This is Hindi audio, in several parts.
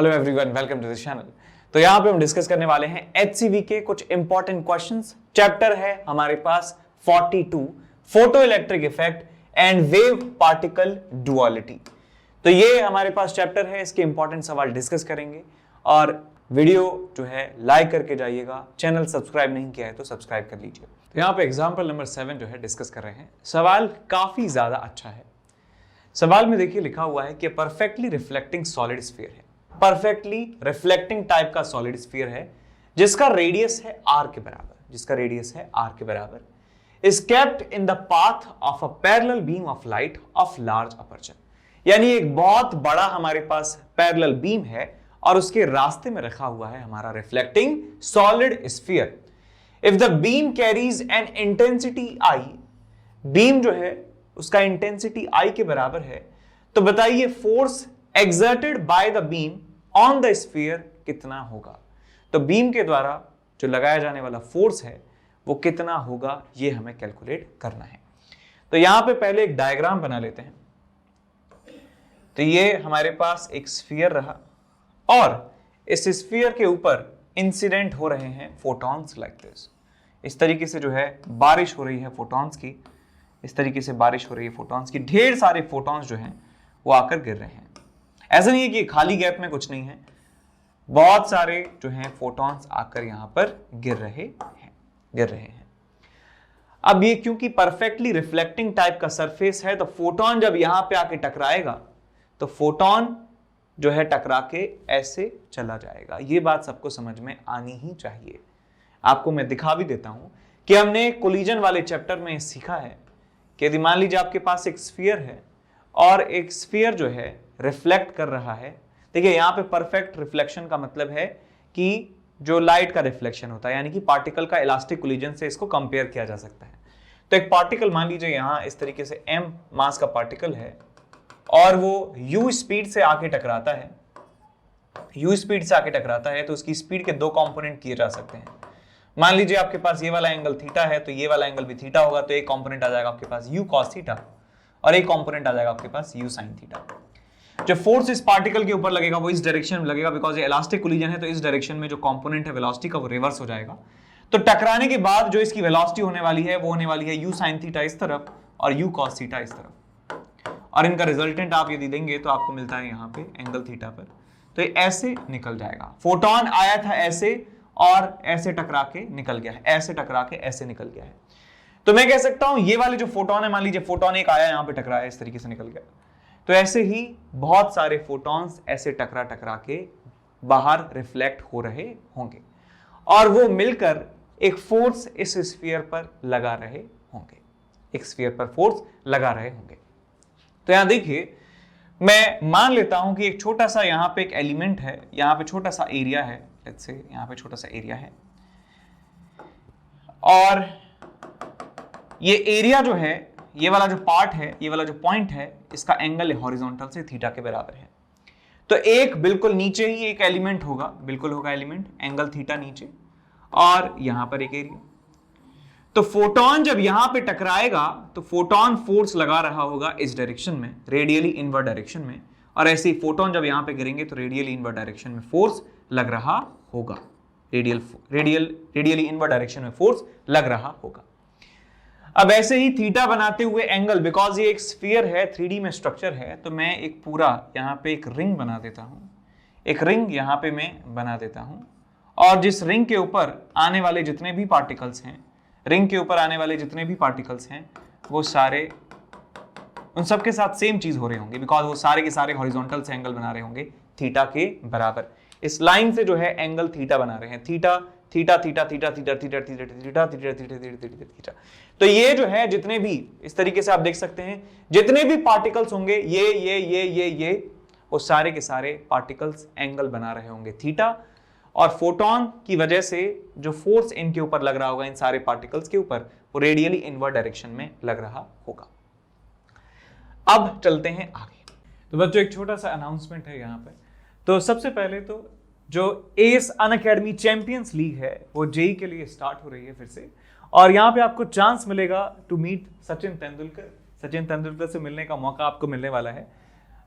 Hello everyone, welcome to this channel. तो यहाँ पे हम डिस्कस करने वाले हैं HCV के कुछ इंपॉर्टेंट क्वेश्चंस। चैप्टर है हमारे पास 42, photo electric effect and wave particle duality. तो ये हमारे पास चैप्टर है, इसके इंपॉर्टेंट सवाल डिस्कस करेंगे और वीडियो जो है लाइक करके जाइएगा। चैनल सब्सक्राइब नहीं किया है तो सब्सक्राइब कर लीजिए। तो यहाँ पे एग्जाम्पल नंबर 7 जो है डिस्कस कर रहे हैं। सवाल काफी ज्यादा अच्छा है। सवाल में देखिए लिखा हुआ है कि परफेक्टली रिफ्लेक्टिंग सॉलिड स्फीयर है, परफेक्टली रिफ्लेक्टिंग टाइप का सॉलिड स्फीयर है जिसका रेडियस है r के बराबर, is kept in the path of a parallel beam of light of large aperture. यानी एक बहुत बड़ा हमारे पास पैरेलल बीम है और उसके रास्ते में रखा हुआ है हमारा reflecting solid sphere. If the beam carries an intensity I, beam जो है उसका इंटेंसिटी I के बराबर है, तो बताइए force exerted by the beam on the sphere कितना होगा। तो बीम के द्वारा जो लगाया जाने वाला फोर्स है वो कितना होगा, ये हमें कैलकुलेट करना है। तो यहां पे पहले एक डायग्राम बना लेते हैं। तो ये हमारे पास एक स्फीयर रहा और इस स्फीयर के ऊपर इंसिडेंट हो रहे हैं फोटॉन्स लाइक दिस। इस तरीके से जो है बारिश हो रही है फोटॉन्स की, इस तरीके से बारिश हो रही है फोटॉन्स की। ढेर सारे फोटॉन्स जो हैं वो आकर गिर रहे हैं। ऐसा नहीं है कि खाली गैप में कुछ नहीं है, बहुत सारे जो हैं फोटॉन्स आकर यहां पर गिर रहे हैं। अब ये क्योंकि परफेक्टली रिफ्लेक्टिंग टाइप का सरफेस है, तो फोटॉन जब यहां पे आके टकराएगा तो फोटॉन जो है टकरा के ऐसे चला जाएगा। ये बात सबको समझ में आनी ही चाहिए। आपको मैं दिखा भी देता हूं कि हमने कोलिजन वाले चैप्टर में सीखा है कि यदि मान लीजिए आपके पास एक स्फीयर है और एक स्फीयर जो है रिफ्लेक्ट कर रहा है। देखिए यहां पे परफेक्ट रिफ्लेक्शन का मतलब है कि जो लाइट का रिफ्लेक्शन होता है, यानी कि पार्टिकल का इलास्टिक कोलिजन से इसको कंपेयर किया जा सकता है। तो एक पार्टिकल मान लीजिए यहां इस तरीके से m मास का पार्टिकल है और वो u स्पीड से आके टकराता है, तो उसकी स्पीड के दो कंपोनेंट किए जा सकते हैं। मान लीजिए आपके पास ये वाला एंगल थीटा है तो ये वाला एंगल भी थीटा होगा, तो एक कंपोनेंट आ जाएगा आपके पास u cos थीटा और एक कंपोनेंट आ जाएगा आपके पास u sin थीटा। जो फोर्स इस पार्टिकल के ऊपर लगेगा वो इस डायरेक्शन में लगेगा, बिकॉज ये इलास्टिक कोलिजन है, तो इस डायरेक्शन में जो कंपोनेंट है वेलोसिटी का वो रिवर्स हो जाएगा। तो टकराने के बाद जो इसकी वेलोसिटी होने वाली है वो होने वाली है u sin थीटा इस तरफ और u cos थीटा इस तरफ, और इनका रिजल्टेंट आप यदि देंगे तो आपको मिलता है यहाँ पे एंगल थीटा पर। तो ये ऐसे निकल जाएगा। फोटोन आया था ऐसे और ऐसे टकरा के निकल गया है, ऐसे टकरा के ऐसे निकल गया है। तो मैं कह सकता हूं ये वाले जो फोटोन है, मान लीजिए फोटोन एक आया यहां पे टकराया, इस तरीके से निकल गया, तो ऐसे ही बहुत सारे फोटॉन्स ऐसे टकरा के बाहर रिफ्लेक्ट हो रहे होंगे और वो मिलकर एक फोर्स इस स्फीयर पर लगा रहे होंगे। तो यहां देखिए मैं मान लेता हूं कि एक छोटा सा यहां पे एक एलिमेंट है, यहां पे छोटा सा एरिया है, लेट्स से यहां पे छोटा सा एरिया है और ये एरिया जो है, ये वाला जो पार्ट है, ये वाला जो पॉइंट है, इसका एंगल हॉरिजॉन्टल से थीटा के बराबर है। तो एक बिल्कुल नीचे ही एक एलिमेंट होगा, बिल्कुल होगा एलिमेंट एंगल थीटा नीचे, और यहां पर एक एरिया। तो फोटोन जब यहां पे टकराएगा तो फोटोन फोर्स लगा रहा होगा इस डायरेक्शन में, रेडियली इनवर्ड डायरेक्शन में, और ऐसे ही फोटोन जब यहां पे गिरेंगे तो रेडियली इनवर्ड डायरेक्शन में फोर्स लग रहा होगा, रेडियली इनवर्ड डायरेक्शन में फोर्स लग रहा होगा। अब ऐसे ही थीटा बनाते हुए एंगल, बिकॉज ये एक स्फीयर है, 3D में स्ट्रक्चर है, तो मैं एक पूरा यहां पे एक रिंग बना देता हूं, एक रिंग यहां पे मैं बना देता हूं, और जिस रिंग के ऊपर आने वाले जितने भी पार्टिकल्स हैं, वो सारे उन सब के साथ सेम चीज हो रहे होंगे, बिकॉज वो सारे के सारे हॉरिजॉन्टल से एंगल बना रहे होंगे थीटा के बराबर। इस लाइन से जो है एंगल थीटा बना रहे हैं, थीटा। तो ये जो है जितने भी इस तरीके से आप देख सकते हैं, जितने भी पार्टिकल्स होंगे ये वो सारे के सारे पार्टिकल्स एंगल बना रहे होंगे थीटा, और फोटोन की वजह से जो फोर्स इनके ऊपर लग रहा होगा, इन सारे पार्टिकल्स के ऊपर, वो रेडियली इनवर्ड डायरेक्शन में लग रहा होगा। अब चलते हैं आगे। तो बच्चों एक छोटा सा अनाउंसमेंट है यहाँ पे। तो सबसे पहले तो जो एस अनअकैडमी चैंपियंस लीग है वो जेई के लिए स्टार्ट हो रही है फिर से, और यहाँ पे आपको चांस मिलेगा टू मीट सचिन तेंदुलकर से मिलने का मौका आपको मिलने वाला है।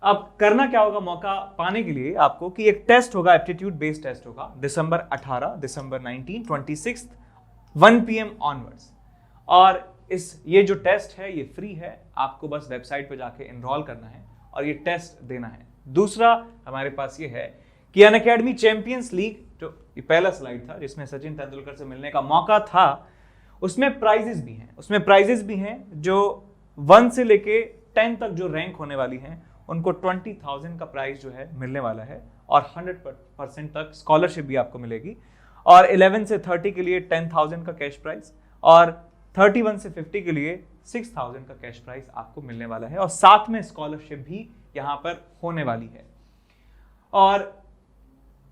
अब करना क्या होगा मौका पाने के लिए आपको कि एक टेस्ट होगा, एप्टीट्यूड बेस्ड टेस्ट होगा दिसंबर 18, दिसंबर 19, 26 1 PM ऑनवर्ड्स। और ये जो टेस्ट है ये फ्री है, आपको बस वेबसाइट पे जाके एनरोल करना है और ये टेस्ट देना है। दूसरा हमारे पास ये है कि अनअकैडमी चैंपियंस लीग, जो ये पहला स्लाइड था जिसमें सचिन तेंदुलकर से मिलने का मौका था, उसमें प्राइजेस भी हैं जो 1 से लेके 10 तक जो रैंक होने वाली हैं उनको 20,000 का प्राइज जो है मिलने वाला है और 100% तक स्कॉलरशिप भी आपको मिलेगी। और 11 से 30 के लिए 10,000 का कैश प्राइज और 31 से 50 के लिए 6,000 का कैश प्राइज आपको मिलने वाला है और साथ में स्कॉलरशिप भी यहाँ पर होने वाली है। और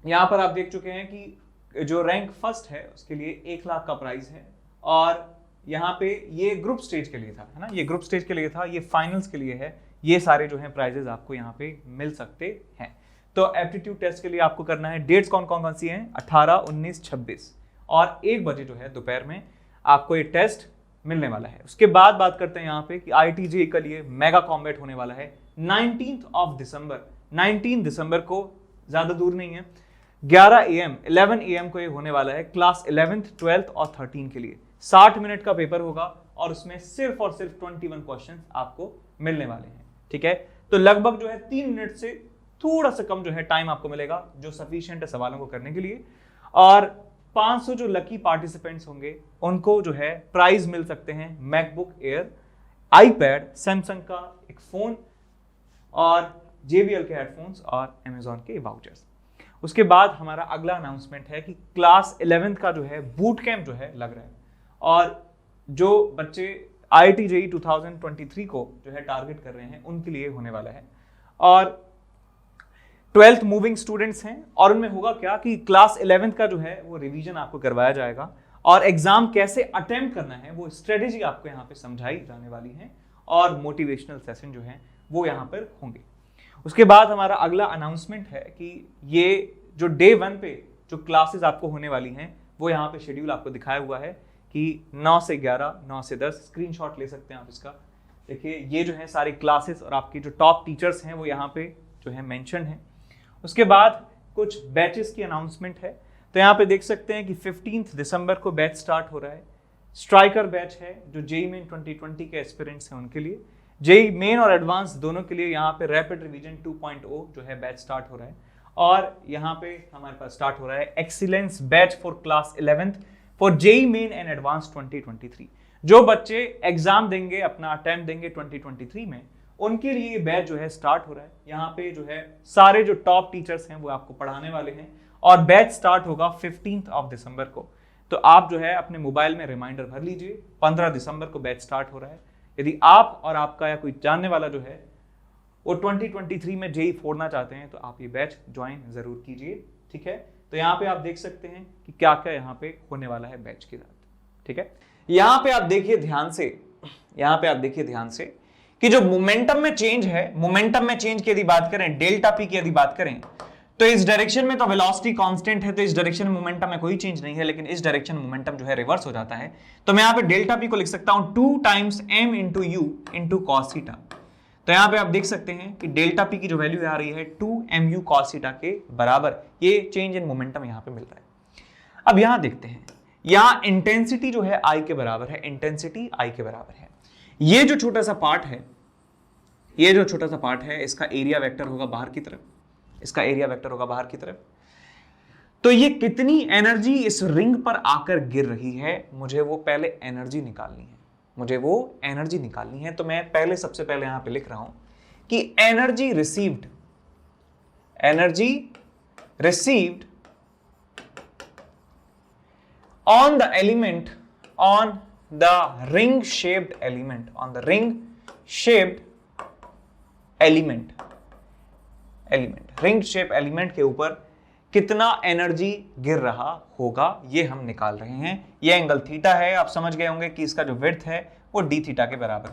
यहाँ पर आप देख चुके हैं कि जो रैंक फर्स्ट है उसके लिए 1 लाख का प्राइज है और यहाँ पे ये ग्रुप स्टेज के लिए था, है ना, ये ग्रुप स्टेज के लिए था, ये फाइनल्स के लिए है। ये सारे जो हैं प्राइजेस आपको यहाँ पे मिल सकते हैं। तो एप्टीट्यूड टेस्ट के लिए आपको करना है, डेट्स कौन कौन सी हैं, 18, 19, 26 और 1 बजे जो है दोपहर में आपको ये टेस्ट मिलने वाला है। उसके बाद बात करते हैं यहाँ पे कि IIT-JEE के लिए मेगा कॉम्बैट होने वाला है 19 दिसंबर को, ज्यादा दूर नहीं है, 11 AM को ये होने वाला है। क्लास 11th, 12th और 13 के लिए 60 मिनट का पेपर होगा और उसमें सिर्फ और सिर्फ 21 क्वेश्चन आपको मिलने वाले हैं। ठीक है, तो लगभग जो है 3 मिनट से थोड़ा सा कम जो है टाइम आपको मिलेगा, जो सफिशिएंट है सवालों को करने के लिए। और 500 जो लकी पार्टिसिपेंट्स होंगे उनको जो है प्राइज मिल सकते हैं, मैकबुक एयर, आईपैड, सैमसंग का एक फोन और JBL के हेडफोन्स और Amazon के वाउचर्स। उसके बाद हमारा अगला अनाउंसमेंट है कि क्लास 11th का जो है बूट कैंप जो है लग रहा है और जो बच्चे IIT-JEE 2023 को जो है टारगेट कर रहे हैं उनके लिए होने वाला है। और 12th मूविंग स्टूडेंट्स हैं और उनमें होगा क्या कि क्लास 11th का जो है वो रिवीजन आपको करवाया जाएगा और एग्जाम कैसे अटेम्प्ट करना है वो स्ट्रेटेजी आपको यहाँ पे समझाई जाने वाली है और मोटिवेशनल सेशन जो है वो यहाँ पर होंगे। उसके बाद हमारा अगला अनाउंसमेंट है कि ये जो डे 1 पे जो क्लासेस आपको होने वाली हैं वो यहाँ पे शेड्यूल आपको दिखाया हुआ है कि 9 से 11, 9 से 10, स्क्रीनशॉट ले सकते हैं आप इसका। देखिए ये जो है सारी क्लासेस और आपकी जो टॉप टीचर्स हैं वो यहाँ पे जो है मेंशन है। उसके बाद कुछ बैचेस की अनाउंसमेंट है, तो यहाँ पे देख सकते हैं कि 15 दिसंबर को बैच स्टार्ट हो रहा है। स्ट्राइकर बैच है जो JEE मेन 2020 के एस्पिरेंट्स हैं उनके लिए, JEE मेन और एडवांस दोनों के लिए यहाँ पे रैपिड रिवीजन 2.0 जो है बैच स्टार्ट हो रहा है। और यहाँ पे हमारे पास स्टार्ट हो रहा है excellence batch for class 11th for JEE main and advance 2023। जो बच्चे एग्जाम देंगे, अपना अटेम्प्ट देंगे 2023 में, उनके लिए ये बैच जो है स्टार्ट हो रहा है। यहाँ पे जो है सारे जो टॉप टीचर्स हैं वो आपको पढ़ाने वाले हैं और बैच स्टार्ट होगा 15 दिसंबर को। तो आप जो है अपने मोबाइल में रिमाइंडर भर लीजिए, 15 दिसंबर को बैच स्टार्ट हो रहा है। यदि आप और आपका या कोई जानने वाला जो है वो 2023 में JEE फोड़ना चाहते हैं तो आप ये बैच ज्वाइन जरूर कीजिए। ठीक है, तो यहाँ पे आप देख सकते हैं कि क्या क्या यहाँ पे होने वाला है बैच के साथ। ठीक है, यहाँ पे आप देखिए ध्यान से कि जो मोमेंटम में चेंज है, मोमेंटम में चेंज की यदि बात करें, डेल्टा पी की यदि बात करें, तो इस डायरेक्शन में तो वेलोसिटी कांस्टेंट है, तो इस डायरेक्शन में मोमेंटम में कोई चेंज नहीं है, लेकिन इस डायरेक्शन में मोमेंटम जो है रिवर्स हो जाता है। तो मैं यहाँ पे डेल्टा पी को लिख सकता हूं 2 times m into you into cos theta. तो यहाँ पे आप देख सकते हैं कि डेल्टा पी की जो वैल्यू आ रही है 2mu cos थीटा के बराबर, ये चेंज इन मोमेंटम यहाँ पे मिल रहा है। अब यहाँ देखते हैं, यहाँ इंटेंसिटी जो है I के बराबर है, इंटेंसिटी I के बराबर है। ये जो छोटा सा पार्ट है, इसका एरिया वेक्टर होगा बाहर की तरफ, तो ये कितनी एनर्जी इस रिंग पर आकर गिर रही है, मुझे वो पहले एनर्जी निकालनी है। तो मैं सबसे पहले यहां पे लिख रहा हूं कि energy received on the ring shaped element के ऊपर कितना एनर्जी गिर रहा होगा, ये हम निकाल रहे हैं। ये एंगल थीटा है, आप समझ गए होंगे कि इसका जो विड्थ है वो d थीटा के बराबर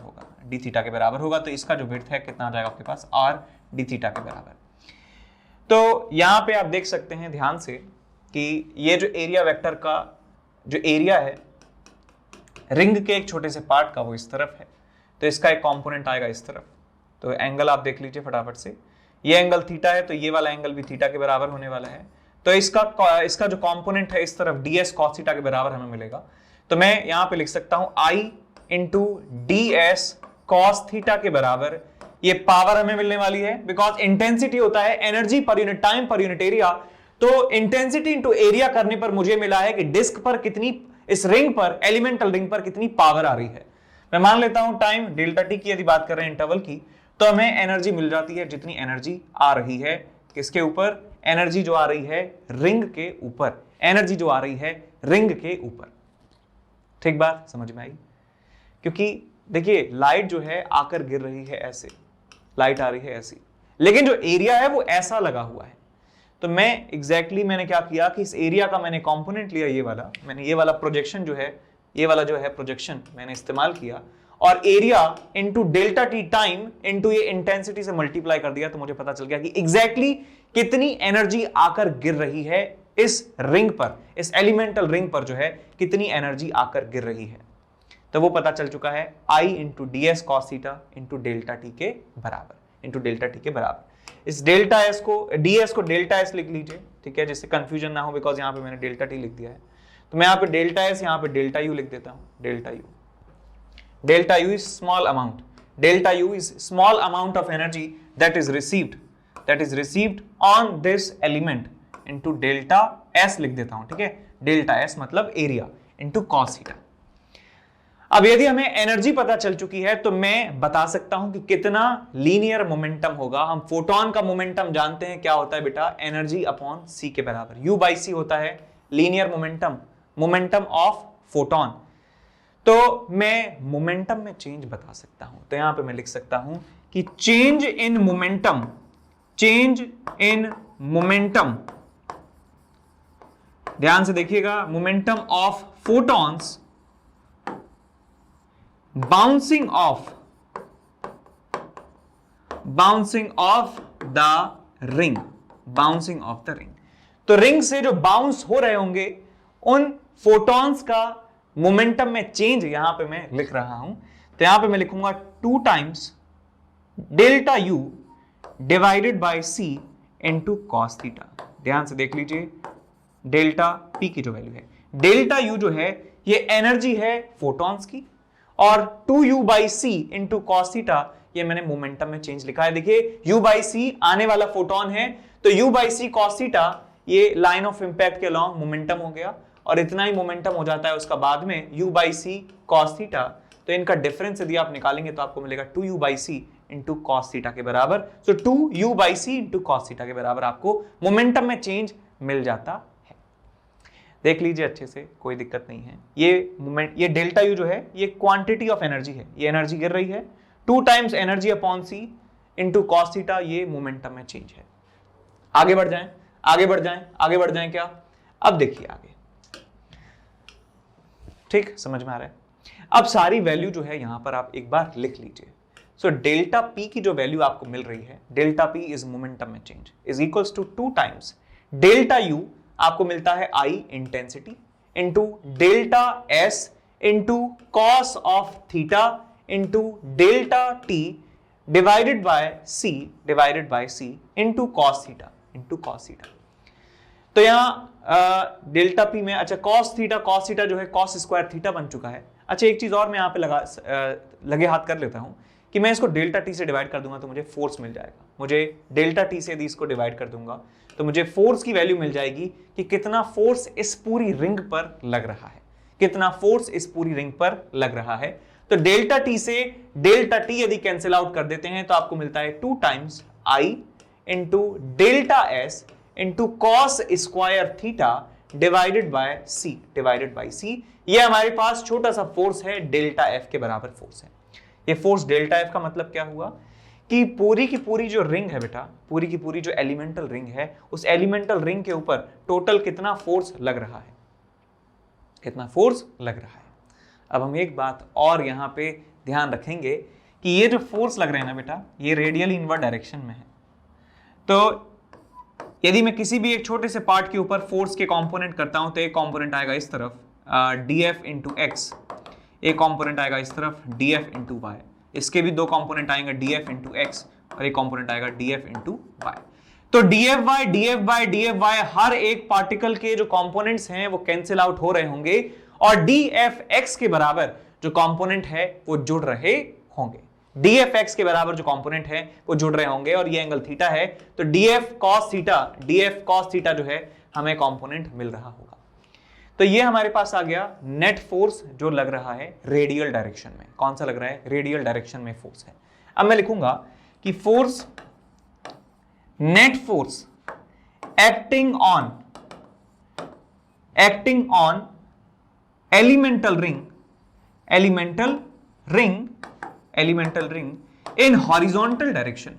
होगा। तो इसका जो विड्थ है कितना आ जाएगा आपके पास, r d थीटा के बराबर। तो यहां पे आप देख सकते हैं ध्यान से कि ये जो एरिया वेक्टर का जो एरिया है रिंग के एक छोटे से पार्ट का, वो इस तरफ है, तो इसका एक कंपोनेंट आएगा इस तरफ। तो एंगल आप देख लीजिए फटाफट से, ये एंगल थीटा है तो ये वाला एंगल भी थीटा के बराबर होने वाला है। तो इसका जो कंपोनेंट है इस तरफ ds cos थीटा के बराबर हमें मिलेगा। तो मैं यहां पे लिख सकता हूं I into ds cos theta के बराबर, ये पावर हमें मिलने वाली है बिकॉज इंटेंसिटी होता है energy per unit time per unit area. तो इंटेंसिटी इंटू एरिया करने पर मुझे मिला है कि डिस्क पर कितनी, इस रिंग पर, एलिमेंटल रिंग पर कितनी पावर आ रही है। मैं मान लेता हूं टाइम डेल्टा टी की यदि बात कर रहे हैं इंटरवल की, तो हमें एनर्जी मिल जाती है जितनी एनर्जी आ रही है किसके ऊपर, एनर्जी जो आ रही है रिंग के ऊपर, एनर्जी जो आ रही है रिंग के ऊपर। ठीक बात समझ में आई? क्योंकि देखिए लाइट जो है आकर गिर रही है ऐसे, लाइट आ रही है ऐसी, लेकिन जो एरिया है वो ऐसा लगा हुआ है। तो मैं एग्जैक्टली मैंने क्या किया कि इस एरिया का मैंने कंपोनेंट लिया, ये वाला मैंने, ये वाला प्रोजेक्शन जो है, ये वाला जो है प्रोजेक्शन मैंने इस्तेमाल किया और area into delta T time into ये इंटेंसिटी से मल्टीप्लाई कर दिया। तो मुझे पता चल गया कि एग्जैक्टली कितनी एनर्जी आकर गिर रही है इस रिंग पर, इस एलिमेंटल रिंग पर जो है कितनी एनर्जी आकर गिर रही है। तो वो पता चल चुका है I into D S cos theta into delta T के बराबर, इंटू डेल्टा टी के बराबर। इस डेल्टा एस को, ds को डेल्टा एस लिख लीजिए, ठीक है, जिससे कंफ्यूजन ना हो, बिकॉज यहाँ पे मैंने डेल्टा टी लिख दिया है। तो मैं यहाँ पे डेल्टा एस, यहाँ पे डेल्टा यू लिख देता हूँ, delta U. Delta U is small amount, delta U is small amount of energy that is received on this element into delta S लिख देता हूँ, ठीक है। डेल्टा एस मतलब एरिया इंटू कॉस थीटा। अब यदि हमें एनर्जी पता चल चुकी है तो मैं बता सकता हूं कि कितना लीनियर मोमेंटम होगा। हम फोटोन का मोमेंटम जानते हैं, क्या होता है बेटा, एनर्जी अपॉन सी के बराबर, U बाई सी होता है linear momentum, momentum of photon. तो मैं मोमेंटम में चेंज बता सकता हूं, तो यहां पे मैं लिख सकता हूं कि change in momentum, change in momentum, ध्यान से देखिएगा, momentum of photons bouncing off the ring, bouncing off the ring। तो रिंग से जो बाउंस हो रहे होंगे उन फोटॉन्स का मोमेंटम में चेंज यहां पे मैं लिख रहा हूं। तो यहां पे मैं लिखूंगा 2 times delta u divided by c into cos theta. ध्यान से देख लीजिए, डेल्टा पी की जो वैल्यू है, डेल्टा यू जो है ये एनर्जी है फोटॉन्स की, और 2u by c into cos theta ये मैंने मोमेंटम में चेंज लिखा है। देखिए u बाई सी आने वाला फोटोन है, तो u by c cos theta ये लाइन ऑफ इंपैक्ट के अलॉन्ग मोमेंटम हो गया, और इतना ही मोमेंटम हो जाता है उसका बाद में u by c cos theta. तो इनका डिफरेंस यदि आप निकालेंगे तो आपको मिलेगा 2u by c into cos theta के बराबर। So 2u by c into cos theta के बराबर आपको मोमेंटम में चेंज मिल जाता है। देख लीजिए अच्छे से, कोई दिक्कत नहीं है। ये मोमेंट, ये डेल्टा यू जो है ये क्वांटिटी ऑफ एनर्जी है, ये एनर्जी गिर रही है, 2 टाइम्स एनर्जी अपॉन सी इंटू कॉस थीटा, ये मोमेंटम में चेंज है। आगे बढ़ जाएं, आगे बढ़ जाएं, आगे बढ़ जाएं क्या? अब देखिए आगे, ठीक समझ में आ रहा है? अब सारी वैल्यू जो है यहां पर आप एक बार लिख लीजिए। सो डेल्टा पी की जो वैल्यू आपको मिल रही है, डेल्टा पी इज मोमेंटम में change, is equals to 2 times delta u आपको मिलता है I intensity into delta S into cos of theta into delta t divided by c into cos theta तो यहां डेल्टा पी में, अच्छा कॉस थीटा जो है कॉस स्क्वायर थीटा बन चुका है। अच्छा एक चीज और मैं यहां पे लगे हाथ कर लेता हूं कि मैं इसको डेल्टा टी से डिवाइड कर दूंगा तो मुझे फोर्स मिल जाएगा। मुझे डेल्टा टी से यदि इसको डिवाइड कर दूंगा तो मुझे फोर्स की वैल्यू मिल जाएगी कि कितना फोर्स इस पूरी रिंग पर लग रहा है, कितना फोर्स इस पूरी रिंग पर लग रहा है। तो डेल्टा टी से डेल्टा टी यदि कैंसिल आउट कर देते हैं तो आपको मिलता है 2 times I into delta S into cos square theta divided by C. ये हमारे पास छोटा सा फोर्स है, डेल्टा एफ के बराबर फोर्स है। ये फोर्स डेल्टा एफ का मतलब क्या हुआ कि पूरी की पूरी जो रिंग है बेटा, पूरी की पूरी जो एलिमेंटल रिंग है, उस एलिमेंटल रिंग के ऊपर टोटल कितना फोर्स लग रहा है, कितना फोर्स लग रहा है। अब हम एक बात और यहां पे ध्यान रखेंगे कि ये जो फोर्स लग रहे हैं ना बेटा, ये रेडियली इनवर्ड डायरेक्शन में है। तो यदि मैं किसी भी एक छोटे से पार्ट के ऊपर फोर्स के कंपोनेंट करता हूं तो एक कंपोनेंट आएगा इस तरफ df इंटू एक्स, एक कंपोनेंट आएगा इस तरफ df इंटू वाई, इसके भी 2 कंपोनेंट आएंगे df इंटू एक्स और एक कंपोनेंट आएगा df इंटू वाई। तो dfy हर एक पार्टिकल के जो कंपोनेंट्स हैं वो कैंसिल आउट हो रहे होंगे और dfx के बराबर जो कंपोनेंट है वो जुड़ रहे होंगे। dfx के बराबर जो कंपोनेंट है वो जुड़ रहे होंगे और ये एंगल थीटा है, तो df cos थीटा जो है हमें कंपोनेंट मिल रहा होगा। तो ये हमारे पास आ गया नेट फोर्स जो लग रहा है रेडियल डायरेक्शन में। कौन सा लग रहा है? रेडियल डायरेक्शन में फोर्स है। अब मैं लिखूंगा कि force, net force acting on elemental ring in horizontal direction.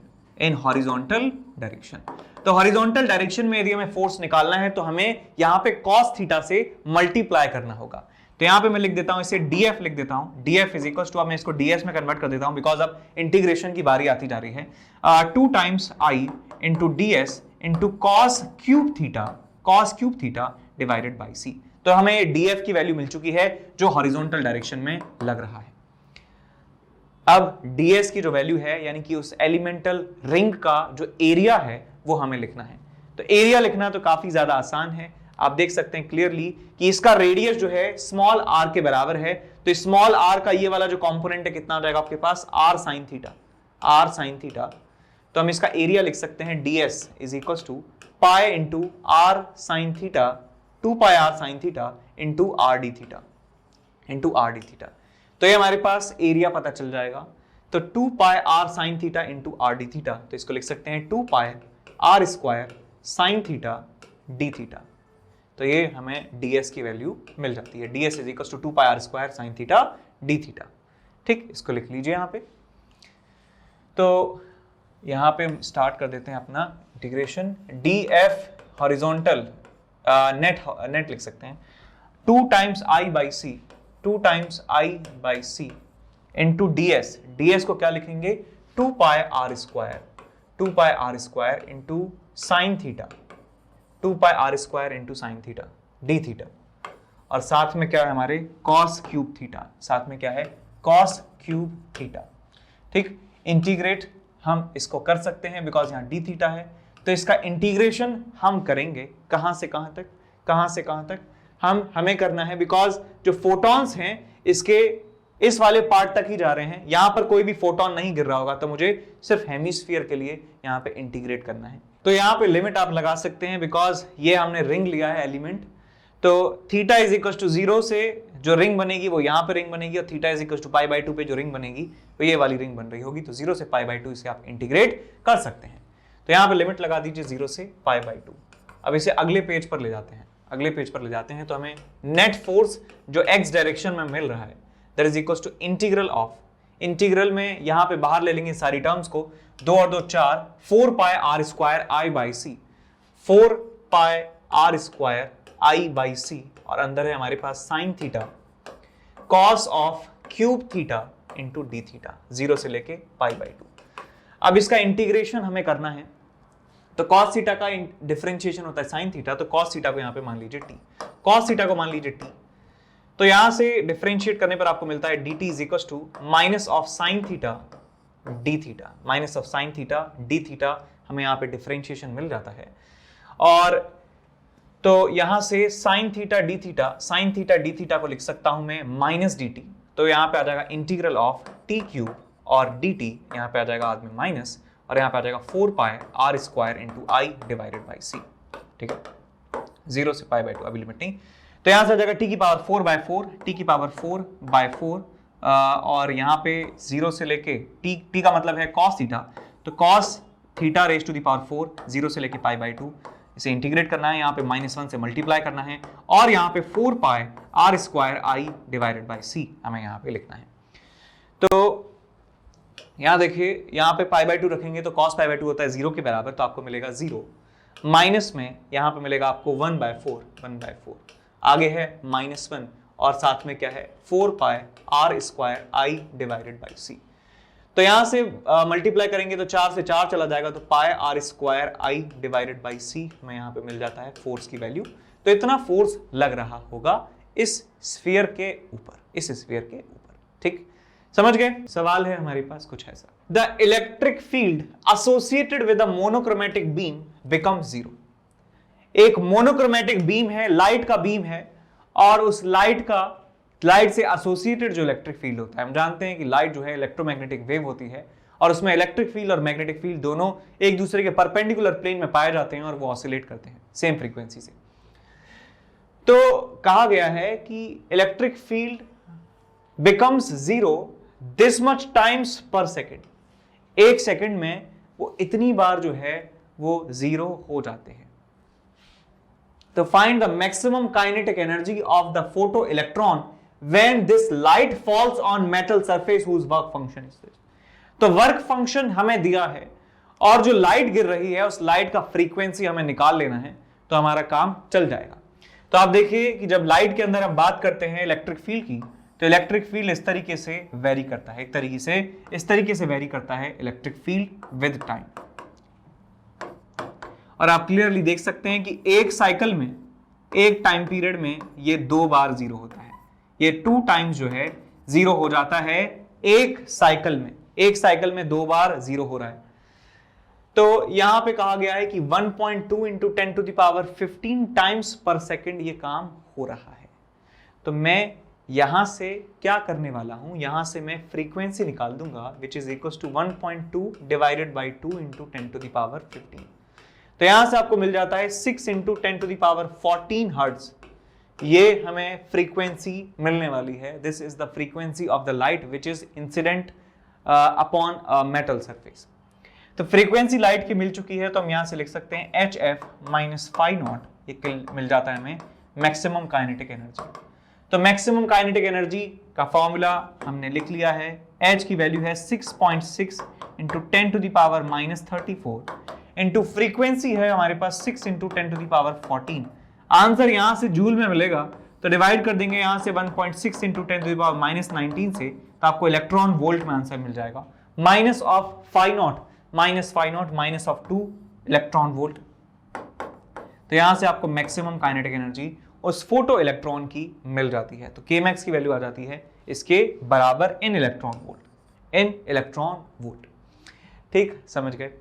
तो हॉरिजॉन्टल डायरेक्शन में यदि हमें फोर्स निकालना है तो हमें यहां पे cos थीटा से मल्टीप्लाई करना होगा। तो यहां पे मैं लिख देता हूं, इसे df लिख देता हूं। df इज इक्वल टू, अब मैं इसको ds में कन्वर्ट कर देता हूं बिकॉज अब इंटीग्रेशन की बारी आती जा रही है। 2 times i into ds into cos cube theta divided by c। तो हमें df की वैल्यू मिल चुकी है जो हॉरिजॉन्टल डायरेक्शन में लग रहा है। अब ds की जो वैल्यू है यानी कि उस एलिमेंटल रिंग का जो एरिया है वो हमें लिखना है। तो एरिया लिखना तो काफी ज्यादा आसान है। आप देख सकते हैं क्लियरली कि इसका रेडियस जो है स्मॉल r के बराबर है। तो स्मॉल r का ये वाला जो कंपोनेंट है कितना हो जाएगा आपके पास? r sin theta. तो हम इसका एरिया लिख सकते हैं ds is equal to pi into r sin theta 2 pi r sin theta into r d theta. तो ये हमारे पास एरिया पता चल जाएगा। तो 2 pi r sin theta into r d theta, तो इसको लिख सकते हैं 2 pi r square sin theta d theta. तो ये हमें ds की वैल्यू मिल जाती है। ds is equal to 2 pi r square sin theta d theta. ठीक, इसको लिख लीजिए यहाँ पे। तो यहाँ पे स्टार्ट कर देते हैं अपना इंटीग्रेशन। df हॉरिजॉन्टल नेट लिख सकते हैं 2 times i by c into ds को क्या लिखेंगे? 2 pi r square into sine theta, 2 pi r square into sine theta d theta, और साथ में क्या है हमारे? cos cube theta. ठीक, इंटीग्रेट हम इसको कर सकते हैं बिकॉज यहाँ d थीटा है। तो इसका इंटीग्रेशन हम करेंगे कहां से कहां तक? हमें करना है बिकॉज जो फोटॉन्स हैं इसके इस वाले पार्ट तक ही जा रहे हैं, यहां पर कोई भी फोटोन नहीं गिर रहा होगा। तो मुझे सिर्फ हेमिस्फीयर के लिए यहां पे इंटीग्रेट करना है। तो यहां पे लिमिट आप लगा सकते हैं बिकॉज ये हमने रिंग लिया है एलिमेंट। तो थीटा इज इक्वल टू 0 से जो रिंग बनेगी वो यहां पे रिंग बनेगी और theta is equal to pi by 2 पे जो रिंग बनेगी वो ये वाली रिंग बन रही होगी। तो 0 से पाई बाई 2 इसे आप इंटीग्रेट कर सकते हैं। तो यहां पे लिमिट लगा दीजिए 0 से पाई बाई 2। अब इसे अगले पेज पर ले जाते हैं। तो हमें नेट फोर्स जो x डायरेक्शन में मिल रहा है that is equal to integral में यहां पे बाहर ले लेंगे सारी टर्म्स को, 2 और 2 4, 4 pi r square i by c, 4 pi r square i by c, और अंदर है हमारे पास sine theta cos of cube theta into D theta, 0 से लेके पाई बाई 2। अब इसका इंटीग्रेशन हमें करना है। तो cos थीटा का डिफरेंशिएशन होता है sin थीटा, तो cos थीटा को यहां पे मान लीजिए t, cos थीटा को मान लीजिए t। तो यहां से डिफरेंशिएट करने पर आपको मिलता है dt is equal to minus of sin theta d theta, minus of sin theta d theta, हमें यहां पे डिफरेंशिएशन मिल जाता है। और तो यहां से sin थीटा d थीटा को लिख सकता हूं मैं माइनस dt। तो यहां पे आ जाएगा इंटीग्रल ऑफ t क्यूब और dt, यहां पे आ जाएगा बाद में माइनस, और यहाँ पे आ जाएगा 4 pi r square into I divided by C. ठीक है, 0 से पाई बाई 2, अभी लिमिट नहीं। तो यहाँ से आ जाएगा t की पावर 4 बाई 4, t की पावर 4 बाई 4, और यहाँ पे 0 से लेके t का मतलब है cos थीटा, तो cos theta raise to the power 4, 0 से लेके पाई बाई 2, इसे इंटीग्रेट करना है, यहाँ पे -1 से मल्टीप्लाई करना है, और यहाँ पे 4 pi r square I divided by C हमें यहाँ पे लिखना है। तो यहाँ देखिए, यहाँ पे पाई बाई 2 रखेंगे तो cos पाई बाई 2 होता है 0 के बराबर, तो आपको मिलेगा 0, माइनस में यहाँ पे मिलेगा आपको 1/4, आगे है -1, और साथ में क्या है 4 pi r square I divided by C. तो यहाँ से मल्टीप्लाई करेंगे तो 4 से 4 चला जाएगा, तो pi r square I divided by C में यहाँ पे मिल जाता है फोर्स की वैल्यू। तो इतना फोर्स लग रहा होगा इस स्फीयर के ऊपर, ठीक, समझ गए? सवाल है हमारे पास कुछ ऐसा, the electric field associated with a monochromatic beam becomes zero. एक मोनोक्रोमेटिक बीम है, लाइट का बीम है, और उस लाइट से एसोसिएटेड जो इलेक्ट्रिक फील्ड होता है, हम जानते हैं कि लाइट जो है इलेक्ट्रोमैग्नेटिक वेव होती है और उसमें इलेक्ट्रिक फील्ड और मैग्नेटिक फील्ड दोनों एक दूसरे के परपेंडिकुलर प्लेन में पाए जाते हैं और वो ऑसिलेट करते हैं सेम फ्रीक्वेंसी से। तो कहा गया है कि electric field becomes zero this much times per second, एक सेकेंड में वो इतनी बार जो है वो जीरो हो जाते हैं। तो find the maximum kinetic energy of the photo electron when this light falls on metal surface whose work function is this. तो वर्क फंक्शन हमें दिया है और जो लाइट गिर रही है उस लाइट का फ्रीक्वेंसी हमें निकाल लेना है, तो हमारा काम चल जाएगा। तो आप देखिए कि जब लाइट के अंदर हम बात करते हैं इलेक्ट्रिक फील्ड की, तो इलेक्ट्रिक फील्ड इस तरीके से वेरी करता है, इस तरीके से वेरी करता है इलेक्ट्रिक फील्ड विद टाइम। और आप क्लियरली देख सकते हैं कि एक साइकिल में, एक टाइम पीरियड में ये 2 बार जीरो होता है, ये 2 टाइम्स जो है जीरो हो जाता है एक साइकिल में, एक साइकिल में 2 बार जीरो हो रहा है। तो यहां पे कहा गया है कि 1.2 into 10 to the power 15 times per second ये काम हो रहा है। तो मैं यहां से क्या करने वाला हूं, यहां से मैं फ्रीक्वेंसी निकाल दूंगा which is equal to 1.2 divided by 2 into 10 to the power 15। तो यहां से आपको मिल जाता है 6 into 10 to the power 14 hertz, ये हमें फ्रीक्वेंसी मिलने वाली है। This is the frequency of the light which is incident upon metal surface. तो फ्रीक्वेंसी लाइट की मिल चुकी है, तो हम यहां से लिख सकते हैं HF माइनस फाई नॉट, ये मिल जाता है हमें मैक्सिमम काइनेटिक एनर्जी। तो मैक्सिमम काइनेटिक एनर्जी का फॉर्मूला हमने लिख लिया है, H की वैल्यू है 6.6 into 10 to the power minus 34 into frequency है हमारे पास 6 into 10 to the power 14। Answer यहां से जूल में मिलेगा, तो डिवाइड कर देंगे यहां से 1.6 into 10 to the power minus 19 से, तो आपको इलेक्ट्रॉन वोल्ट में आंसर मिल जाएगा। Minus of phi not minus of 2 electron volt. तो यहां से आपको मैक्सिमम काइनेटिक एनर्जी उस फोटो इलेक्ट्रॉन की मिल जाती है। तो Kmax की वैल्यू आ जाती है इसके बराबर इन इलेक्ट्रॉन वोल्ट। ठीक, समझ गए।